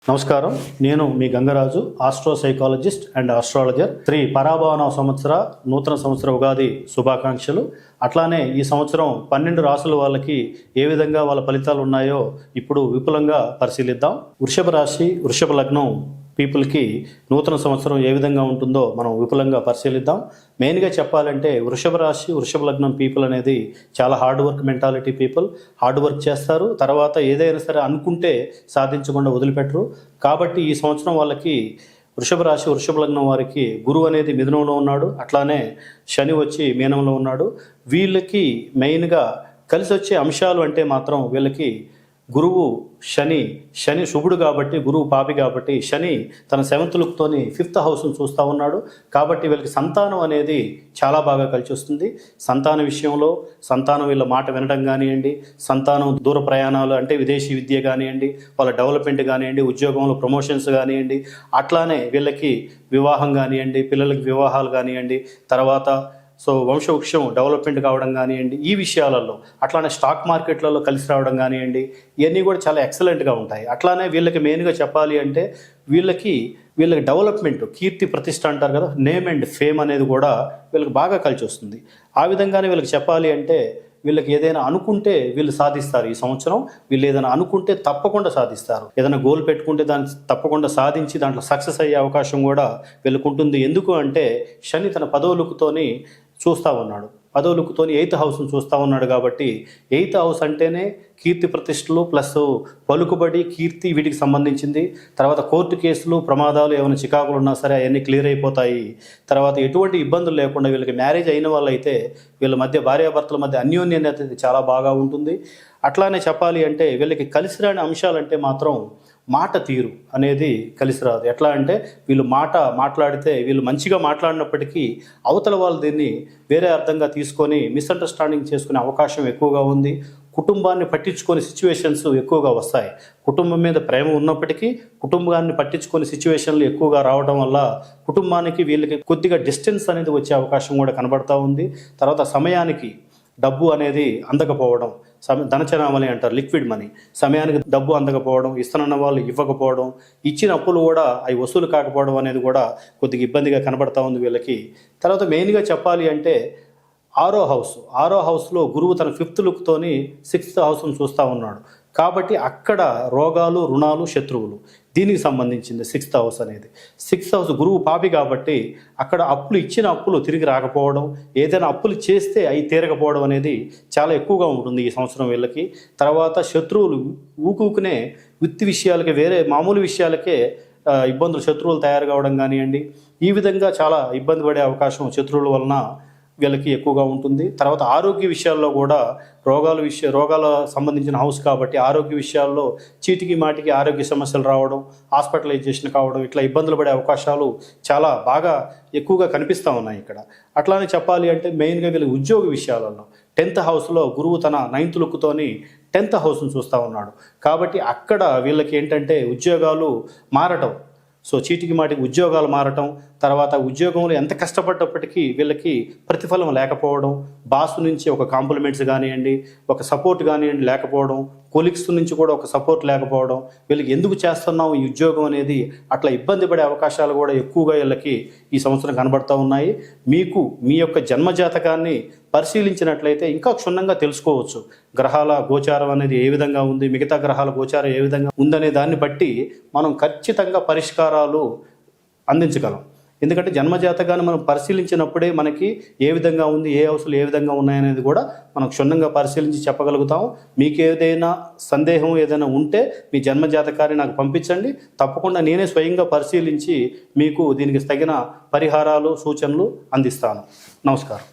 నమస్కారం. నేను మీ Gangaraju, astro psychologist and astrologer. శ్రీ పరాభవన సంవత్సర నూతన సంవత్సర ఉగాది శుభాకాంక్షలు. అట్లానే ఈ సంవత్సరం 12 రాసుల వాళ్ళకి ఏ విధంగా వాళ్ళ ఫలితాలు ఉన్నాయో ఇప్పుడు విపులంగా పరిశీలిద్దాం. వృషభ రాశి, వృషభ లగ్నం పీపుల్కి నూతన సంవత్సరం ఏ విధంగా ఉంటుందో మనం విపులంగా పరిశీలిద్దాం. మెయిన్గా చెప్పాలంటే వృషభ రాశి, వృషభ లగ్నం పీపుల్ అనేది చాలా hard work mentality people. Hard work చేస్తారు, తర్వాత ఏదైనా సరే అనుకుంటే సాధించకుండా వదిలిపెట్టరు. కాబట్టి ఈ సంవత్సరం వాళ్ళకి వృషభ రాశి, వృషభ లగ్నం వారికి గురువు అనేది మిథునంలో ఉన్నాడు, అట్లానే శని వచ్చి మీనంలో ఉన్నాడు. వీళ్ళకి మెయిన్గా కలిసి వచ్చే అంశాలు అంటే మాత్రం వీళ్ళకి గురువు శని శుభుడు కాబట్టి, గురువు పాపి కాబట్టి శని తన 7th లుక్తోని 5th హౌస్ను చూస్తూ ఉన్నాడు. కాబట్టి వీళ్ళకి సంతానం అనేది చాలా బాగా కలిసి వస్తుంది. సంతాన విషయంలో సంతానం వీళ్ళ మాట వినడం కానివ్వండి, సంతానం దూర ప్రయాణాలు అంటే విదేశీ విద్య కానివ్వండి, వాళ్ళ డెవలప్మెంట్ కానివ్వండి, ఉద్యోగంలో ప్రమోషన్స్ కానివ్వండి, అట్లానే వీళ్ళకి వివాహం కానివ్వండి, పిల్లలకి వివాహాలు కానివ్వండి, తర్వాత వంశవృక్షం డెవలప్మెంట్ కావడం కానివ్వండి, ఈ విషయాలలో అట్లానే స్టాక్ మార్కెట్లలో కలిసి రావడం కానివ్వండి, ఇవన్నీ కూడా చాలా ఎక్సలెంట్గా ఉంటాయి. అట్లానే వీళ్ళకి మెయిన్గా చెప్పాలి అంటే వీళ్ళకి డెవలప్మెంట్, కీర్తి ప్రతిష్ట అంటారు కదా, నేమ్ అండ్ ఫేమ్ అనేది కూడా వీళ్ళకి బాగా కలిసి వస్తుంది. ఆ విధంగానే వీళ్ళకి చెప్పాలి అంటే వీళ్ళకి ఏదైనా అనుకుంటే వీళ్ళు సాధిస్తారు. ఈ సంవత్సరం వీళ్ళు ఏదైనా అనుకుంటే తప్పకుండా సాధిస్తారు. ఏదైనా గోల్ పెట్టుకుంటే దాన్ని తప్పకుండా సాధించి దాంట్లో సక్సెస్ అయ్యే అవకాశం కూడా వీళ్ళకు ఉంటుంది. ఎందుకు అంటే శని తన 10వ లుక్తోని చూస్తూ ఉన్నాడు, 10వ లుక్తోని 8th హౌస్ను చూస్తూ ఉన్నాడు. కాబట్టి 8th హౌస్ అంటేనే కీర్తి ప్రతిష్టలు ప్లస్ పలుకుబడి, కీర్తి, వీటికి సంబంధించింది. తర్వాత కోర్టు కేసులు, ప్రమాదాలు, ఏమైనా చికాకులు ఉన్నా సరే అవన్నీ క్లియర్ అయిపోతాయి. తర్వాత ఎటువంటి ఇబ్బందులు లేకుండా వీళ్ళకి మ్యారేజ్ అయిన వాళ్ళైతే వీళ్ళ మధ్య, భార్యాభర్తల మధ్య అన్యోన్యత చాలా బాగా ఉంటుంది. అట్లానే చెప్పాలి అంటే వీళ్ళకి కలిసి రాని అంశాలంటే మాత్రం మాట తీరు అనేది కలిసి రాదు. ఎట్లా అంటే వీళ్ళు మాట్లాడితే వీళ్ళు మంచిగా మాట్లాడినప్పటికీ అవతల వాళ్ళు దీన్ని వేరే అర్థంగా తీసుకొని మిస్అండర్స్టాండింగ్ చేసుకునే అవకాశం ఎక్కువగా ఉంది. కుటుంబాన్ని పట్టించుకునే సిచ్యువేషన్స్ ఎక్కువగా వస్తాయి. కుటుంబం మీద ప్రేమ ఉన్నప్పటికీ కుటుంబాన్ని పట్టించుకునే సిచ్యువేషన్లు ఎక్కువగా రావడం వల్ల కుటుంబానికి వీళ్ళకి కొద్దిగా డిస్టెన్స్ అనేది వచ్చే అవకాశం కూడా కనబడతా ఉంది. తర్వాత సమయానికి డబ్బు అనేది అందకపోవడం, ధనచనామని అంటారు, లిక్విడ్ మనీ, సమయానికి డబ్బు అందకపోవడం, ఇస్తున్న వాళ్ళు ఇవ్వకపోవడం, ఇచ్చిన అప్పులు కూడా అవి వసూలు కాకపోవడం అనేది కూడా కొద్దిగా ఇబ్బందిగా కనబడతా ఉంది వీళ్ళకి. తర్వాత మెయిన్గా చెప్పాలి అంటే 6వ హౌస్లో గురువు తన 5th లుక్తోని 6th హౌస్ను చూస్తూ ఉన్నాడు. కాబట్టి అక్కడ రోగాలు, రుణాలు, శత్రువులు, దీనికి సంబంధించింది 6th హౌస్ అనేది. 6th హౌస్ గురువు పాపి కాబట్టి అక్కడ ఇచ్చిన అప్పులు తిరిగి రాకపోవడం, ఏదైనా అప్పులు చేస్తే అవి తీరకపోవడం అనేది చాలా ఎక్కువగా ఉంటుంది ఈ సంవత్సరం వీళ్ళకి. తర్వాత శత్రువులు ఊకునే వృత్తి విషయాలకి, వేరే మామూలు విషయాలకే ఇబ్బందులు, శత్రువులు తయారు కావడం కానివ్వండి, ఈ విధంగా చాలా ఇబ్బంది పడే అవకాశం శత్రువుల వలన వీళ్ళకి ఎక్కువగా ఉంటుంది. తర్వాత ఆరోగ్య విషయాల్లో కూడా రోగాల సంబంధించిన హౌస్ కాబట్టి ఆరోగ్య విషయాల్లో చీటికి మాటికి ఆరోగ్య సమస్యలు రావడం, హాస్పిటలైజేషన్ కావడం, ఇట్లా ఇబ్బందులు పడే అవకాశాలు చాలా బాగా ఎక్కువగా కనిపిస్తూ ఉన్నాయి ఇక్కడ. అట్లానే చెప్పాలి అంటే మెయిన్గా వీళ్ళ ఉద్యోగ విషయాలలో 10th హౌస్లో గురువు తన 9th లుక్తోని 10th హౌస్ను చూస్తూ ఉన్నాడు. కాబట్టి అక్కడ వీళ్ళకి ఏంటంటే ఉద్యోగాలు మారటం, చీటికి మాటికి ఉద్యోగాలు మారటం, తర్వాత ఉద్యోగంలో ఎంత కష్టపడ్డప్పటికీ వీళ్ళకి ప్రతిఫలం లేకపోవడం, బాసు నుంచి ఒక కాంప్లిమెంట్స్ కానివ్వండి, ఒక సపోర్ట్ కానివ్వండి లేకపోవడం, కొలీగ్స్ నుంచి కూడా ఒక సపోర్ట్ లేకపోవడం, వీళ్ళకి ఎందుకు చేస్తున్నాం ఈ ఉద్యోగం అనేది అట్లా ఇబ్బంది పడే అవకాశాలు కూడా ఎక్కువగా వీళ్ళకి ఈ సంవత్సరం కనబడుతూ ఉన్నాయి. మీకు మీ యొక్క జన్మజాతకాన్ని పరిశీలించినట్లయితే ఇంకా క్షుణ్ణంగా తెలుసుకోవచ్చు. గ్రహాల గోచారం అనేది ఏ విధంగా ఉంది, మిగతా గ్రహాల గోచారం ఏ విధంగా ఉందనే దాన్ని బట్టి మనం ఖచ్చితంగా పరిష్కారాలు అందించగలం. ఎందుకంటే జన్మజాతకాన్ని మనం పరిశీలించినప్పుడే మనకి ఏ విధంగా ఉంది, ఏ హౌస్లు ఏ విధంగా ఉన్నాయనేది కూడా మనం క్షుణ్ణంగా పరిశీలించి చెప్పగలుగుతాం. మీకు ఏదైనా సందేహం ఏదైనా ఉంటే మీ జన్మజాతకాన్ని నాకు పంపించండి, తప్పకుండా నేనే స్వయంగా పరిశీలించి మీకు దీనికి తగిన పరిహారాలు, సూచనలు అందిస్తాను. నమస్కారం.